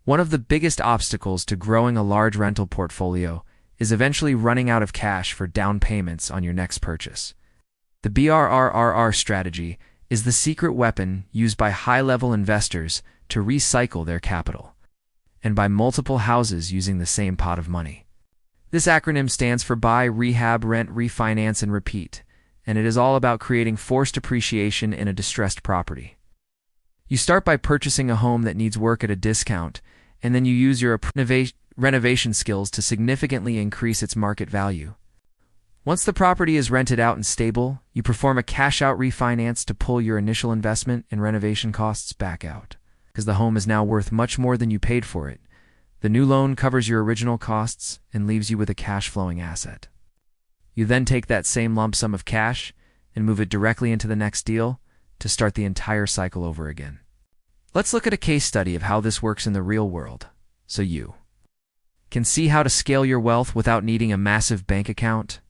One of the biggest obstacles to growing a large rental portfolio is eventually running out of cash for down payments on your next purchase. The BRRRR strategy is the secret weapon used by high-level investors to recycle their capital, and buy multiple houses using the same pot of money. This acronym stands for Buy, Rehab, Rent, Refinance, and Repeat, and it is all about creating forced appreciation in a distressed property. You start by purchasing a home that needs work at a discount, and then you use your renovation skills to significantly increase its market value. Once the property is rented out and stable, you perform a cash-out refinance to pull your initial investment and renovation costs back out. Because the home is now worth much more than you paid for it, the new loan covers your original costs and leaves you with a cash-flowing asset. You then take that same lump sum of cash and move it directly into the next deal to start the entire cycle over again. Let's look at a case study of how this works in the real world, so you can see how to scale your wealth without needing a massive bank account